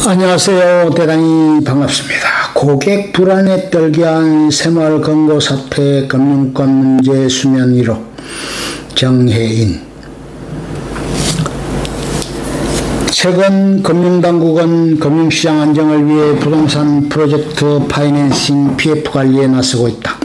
안녕하세요. 대단히 반갑습니다. 고객 불안에 떨게 한 새마을 금고 사태 금융권 문제 수면 위로 정혜인. 최근 금융당국은 금융시장 안정을 위해 부동산 프로젝트 파이낸싱 PF 관리에 나서고 있다.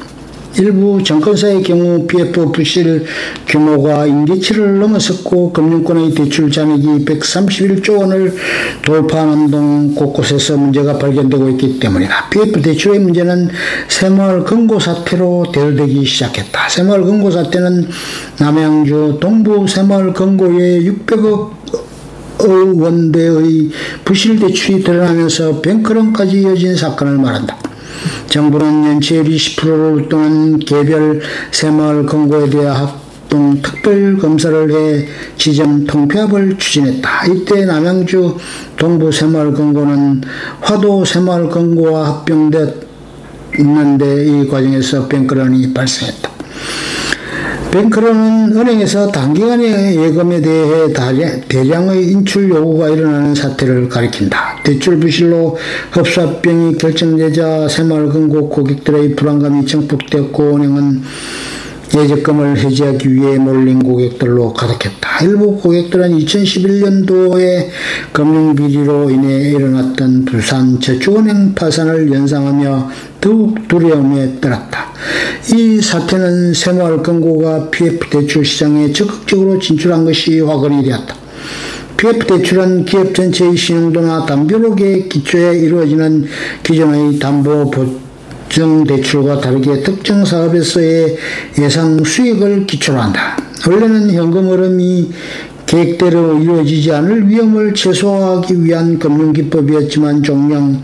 일부 정권사의 경우 PF 부실 규모가 임기치를 넘어섰고 금융권의 대출 잔액이 131조 원을 돌파하는 등 곳곳에서 문제가 발견되고 있기 때문이다. PF 대출의 문제는 새마을 금고 사태로 대두되기 시작했다. 새마을 금고 사태는 남양주 동부 새마을 금고에 600억 원대의 부실 대출이 드러나면서 뱅크런까지 이어진 사건을 말한다. 정부는 연체율 20%를 또는 개별 새마을 금고에 대한 합동 특별 검사를 해 지점 통폐합을 추진했다. 이때 남양주 동부 새마을 금고는 화도 새마을 금고와 합병됐는데 이 과정에서 뱅크런이 발생했다. 뱅크런은 은행에서 단기간의 예금에 대해 대량의 인출 요구가 일어나는 사태를 가리킨다. 대출 부실로 흡수합병이 결정되자 새마을금고 고객들의 불안감이 증폭되었고 은행은 예적금을 해지하기 위해 몰린 고객들로 가득했다. 일부 고객들은 2011년도에 금융비리로 인해 일어났던 부산 저축은행 파산을 연상하며 더욱 두려움에 떨었다. 이 사태는 새마을금고가 PF 대출 시장에 적극적으로 진출한 것이 확인이 되었다. PF 대출은 기업 전체의 신용도나 담보록의 기초에 이루어지는 기존의 담보 보증 대출과 다르게 특정 사업에서의 예상 수익을 기초로 한다. 원래는 현금 흐름이 계획대로 이루어지지 않을 위험을 최소화하기 위한 금융기법이었지만 종종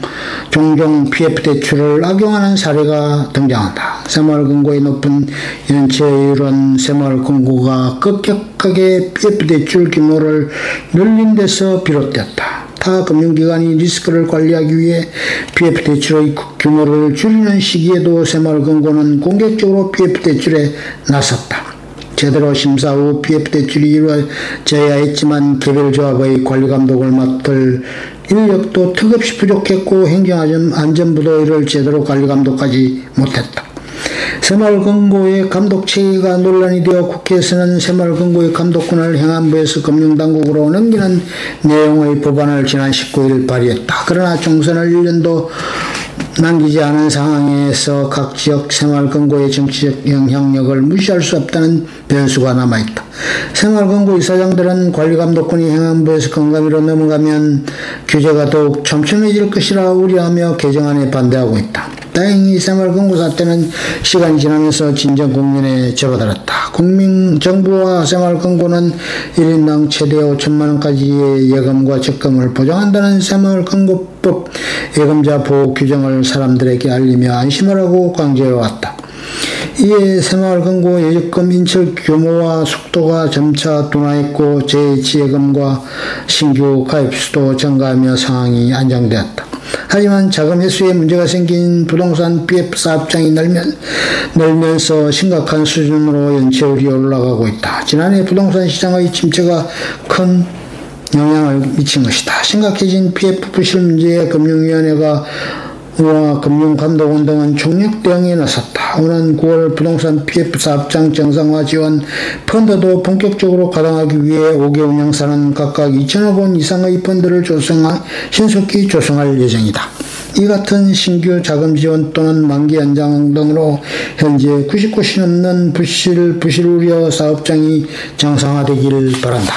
PF 대출을 악용하는 사례가 등장한다. 새마을금고의 높은 연체율은 새마을금고가 급격하게 PF 대출 규모를 늘린 데서 비롯되었다. 타 금융기관이 리스크를 관리하기 위해 PF 대출의 규모를 줄이는 시기에도 새마을금고는 공격적으로 PF 대출에 나섰다. 제대로 심사 후 PF 대출이 이루어져야 했지만 개별조합의 관리감독을 맡을 인력도 턱없이 부족했고 행정안전부도 이를 제대로 관리감독하지 못했다. 새마을금고의 감독체계가 논란이 되어 국회에서는 새마을금고의 감독권을 행안부에서 금융당국으로 넘기는 내용의 법안을 지난 19일 발의했다. 그러나 총선을 1년도 남기지 않은 상황에서 각 지역 새마을금고의 정치적 영향력을 무시할 수 없다는 변수가 남아있다. 새마을금고 이사장들은 관리감독권이 행안부에서 금감위로 넘어가면 규제가 더욱 촘촘해질 것이라 우려하며 개정안에 반대하고 있다. 다행히 새마을금고 사태는 시간이 지나면서 진정 국면에 접어들었다. 정부와 새마을금고는 1인당 최대 5천만 원까지의 예금과 적금을 보장한다는 새마을금고법 예금자 보호 규정을 사람들에게 알리며 안심하라고 강조해왔다. 이에 새마을금고 예적금 인출 규모와 속도가 점차 둔화했고 재해지예금과 신규 가입 수도 증가하며 상황이 안정되었다. 하지만 자금 회수에 문제가 생긴 부동산 PF 사업장이 늘면서 심각한 수준으로 연체율이 올라가고 있다. 지난해 부동산 시장의 침체가 큰 영향을 미친 것이다. 심각해진 PF 부실 문제에 금융위원회와 금융감독원 등은 총력 대응에 나섰다. 오는 9월 부동산 PF 사업장 정상화 지원 펀드도 본격적으로 가동하기 위해 5개 운영사는 각각 2천억 원 이상의 펀드를 신속히 조성할 예정이다. 이 같은 신규 자금 지원 또는 만기 연장 등으로 현재 99시 넘는 부실 우려 사업장이 정상화되길 바란다.